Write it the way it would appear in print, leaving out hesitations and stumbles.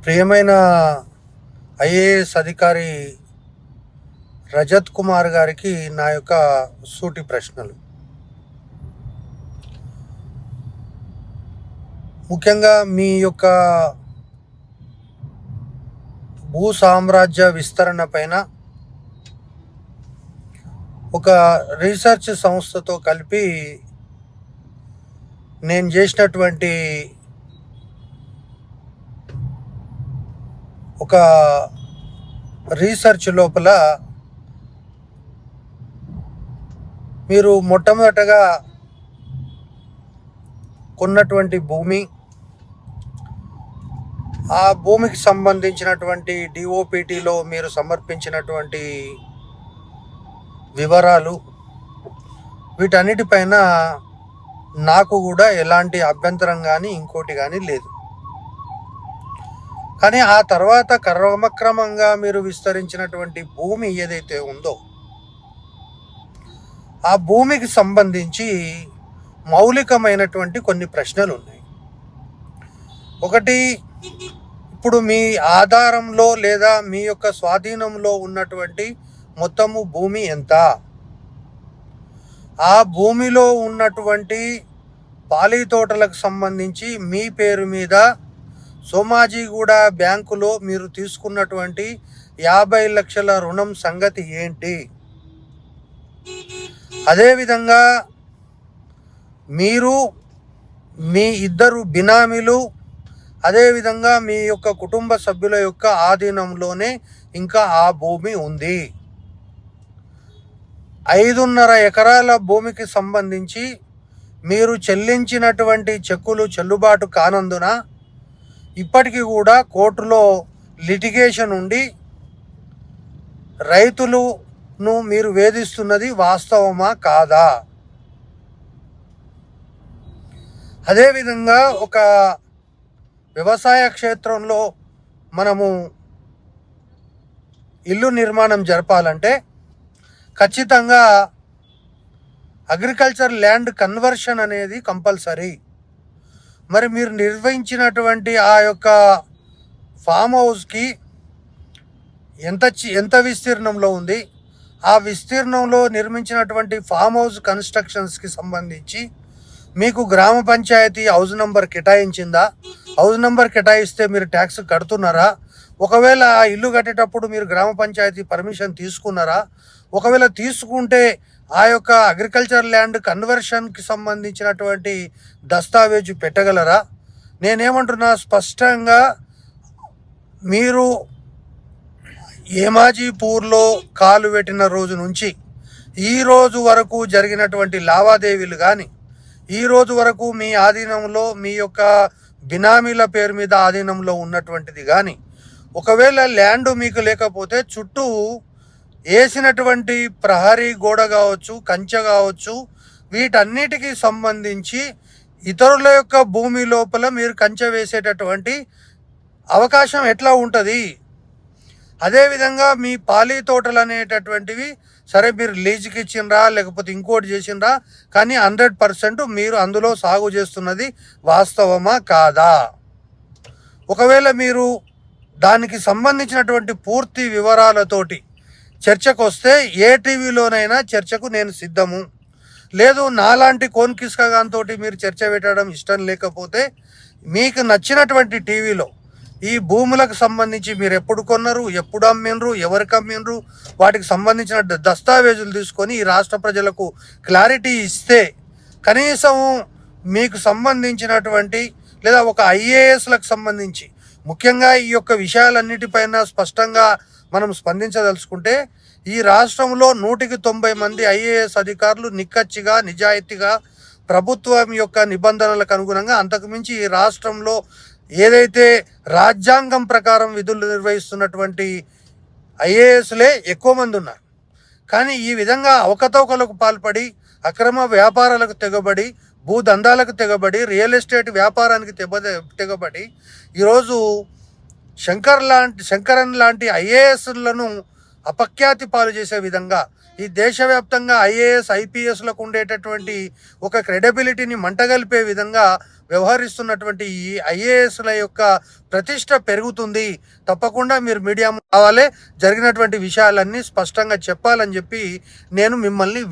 ప్రియమైన ఐఏఎస్ అధికారి రజత్ కుమార్ గారికి నా యొక్క సూటి ప్రశ్నలు. ముఖ్యంగా మీ యొక్క భూ సామ్రాజ్య విస్తరణ పైన ఒక రీసెర్చ్ సంస్థతో కలిపి నేను చేసినటువంటి ఒక రీసెర్చ్ లోపల మీరు మొట్టమొదటగా కొన్నటువంటి భూమి, ఆ భూమికి సంబంధించినటువంటి డిఓపిటిలో మీరు సమర్పించినటువంటి వివరాలు, వీటన్నిటిపైన నాకు కూడా ఎలాంటి అభ్యంతరం కానీ ఇంకోటి కానీ లేదు. కానీ ఆ తర్వాత క్రమక్రమంగా మీరు విస్తరించినటువంటి భూమి ఏదైతే ఉందో ఆ భూమికి సంబంధించి మౌలికమైనటువంటి కొన్ని ప్రశ్నలు ఉన్నాయి. ఒకటి, ఇప్పుడు మీ ఆధారంలో లేదా మీ యొక్క స్వాధీనంలో ఉన్నటువంటి మొత్తము భూమి ఎంత? ఆ భూమిలో ఉన్నటువంటి పాలి తోటలకు సంబంధించి మీ పేరు మీద సోమాజిగూడ బ్యాంకులో మీరు తీసుకున్నటువంటి 50 లక్షల రుణం సంగతి ఏంటి? అదేవిధంగా మీరు, మీ ఇద్దరు బినామీలు, అదేవిధంగా మీ యొక్క కుటుంబ సభ్యుల యొక్క ఆధీనంలోనే ఇంకా ఆ భూమి ఉంది. 5.5 ఎకరాల భూమికి సంబంధించి మీరు చెల్లించినటువంటి చెక్కులు చెల్లుబాటు కానందున ఇప్పటికీ కూడా కోర్టులో లిటిగేషన్ ఉండి రైతులను మీరు వేధిస్తున్నది వాస్తవమా కాదా? అదేవిధంగా ఒక వ్యవసాయ క్షేత్రంలో మనము ఇల్లు నిర్మాణం జరపాలంటే ఖచ్చితంగా అగ్రికల్చర్ ల్యాండ్ కన్వర్షన్ అనేది కంపల్సరీ. మరి మీరు నిర్వహించినటువంటి ఆ యొక్క ఫామ్ హౌస్కి ఎంత విస్తీర్ణంలో ఉంది? ఆ విస్తీర్ణంలో నిర్మించినటువంటి ఫామ్ హౌస్ కన్స్ట్రక్షన్స్కి సంబంధించి మీకు గ్రామ పంచాయతీ హౌస్ నెంబర్ కేటాయించిందా? హౌస్ నెంబర్ కేటాయిస్తే మీరు ట్యాక్స్ కడుతున్నారా? ఒకవేళ ఆ ఇల్లు కట్టేటప్పుడు మీరు గ్రామ పంచాయతీ పర్మిషన్ తీసుకున్నారా? ఒకవేళ తీసుకుంటే ఆ యొక్క అగ్రికల్చర్ ల్యాండ్ కన్వర్షన్కి సంబంధించినటువంటి దస్తావేజు పెట్టగలరా? నేనేమంటున్నా, స్పష్టంగా మీరు ఏమాజీపూర్లో కాలు పెట్టిన రోజు నుంచి ఈ రోజు వరకు జరిగినటువంటి లావాదేవీలు కానీ, ఈ రోజు వరకు మీ ఆధీనంలో మీ యొక్క బినామీల పేరు మీద ఆధీనంలో ఉన్నటువంటిది కానీ, ఒకవేళ ల్యాండ్ మీకు లేకపోతే చుట్టూ వేసినటువంటి ప్రహరీ గోడ కావచ్చు, కంచె కావచ్చు, వీటన్నిటికీ సంబంధించి ఇతరుల యొక్క భూమి లోపల మీరు కంచె వేసేటటువంటి అవకాశం ఎట్లా ఉంటుంది? అదేవిధంగా మీ పాలి తోటలు అనేటటువంటివి సరే మీరు లీజుకి ఇచ్చిండ్రా లేకపోతే ఇంకోటి చేసిండ్రా, కానీ 100% మీరు అందులో సాగు చేస్తున్నది వాస్తవమా కాదా? ఒకవేళ మీరు దానికి సంబంధించినటువంటి పూర్తి వివరాలతోటి చర్చకు వస్తే ఏ టీవీలోనైనా చర్చకు నేను సిద్ధము. లేదు, నాలాంటి కోన్కిస్కాగాంతో మీరు చర్చ పెట్టడం ఇష్టం లేకపోతే మీకు నచ్చినటువంటి టీవీలో ఈ భూములకు సంబంధించి మీరు ఎప్పుడు కొన్నారు, ఎప్పుడు అమ్మినరు, ఎవరికి అమ్మినరు, వాటికి సంబంధించిన దస్తావేజులు తీసుకొని ఈ రాష్ట్ర ప్రజలకు క్లారిటీ ఇస్తే కనీసం మీకు సంబంధించినటువంటి లేదా ఒక ఐఏఎస్లకు సంబంధించి ముఖ్యంగా ఈ యొక్క విషయాలన్నిటిపైన స్పష్టంగా మనం స్పందించదలుచుకుంటే ఈ రాష్ట్రంలో 190 మంది ఐఏఎస్ అధికారులు నిక్కచ్చిగా నిజాయితీగా ప్రభుత్వం యొక్క నిబంధనలకు అనుగుణంగా, అంతకుమించి ఈ రాష్ట్రంలో ఏదైతే రాజ్యాంగం ప్రకారం విధులు నిర్వహిస్తున్నటువంటి ఐఏఎస్లే ఎక్కువ మంది ఉన్నారు. కానీ ఈ విధంగా అవకతవకలకు పాల్పడి, అక్రమ వ్యాపారాలకు తెగబడి, భూదందాలకు తెగబడి, రియల్ ఎస్టేట్ వ్యాపారానికి తెగబడి ఈరోజు శంకరన్ లాంటి ఐఏఎస్లను అపఖ్యాతి పాలు చేసే విధంగా ఈ దేశవ్యాప్తంగా ఐఏఎస్ ఐపీఎస్లకు ఉండేటటువంటి ఒక క్రెడిబిలిటీని మంటగలిపే విధంగా వ్యవహరిస్తున్నటువంటి ఈ ఐఏఎస్ల యొక్క ప్రతిష్ట పెరుగుతుంది. తప్పకుండా మీరు మీడియా రావాలి, జరిగినటువంటి విషయాలన్నీ స్పష్టంగా చెప్పాలని చెప్పి నేను మిమ్మల్ని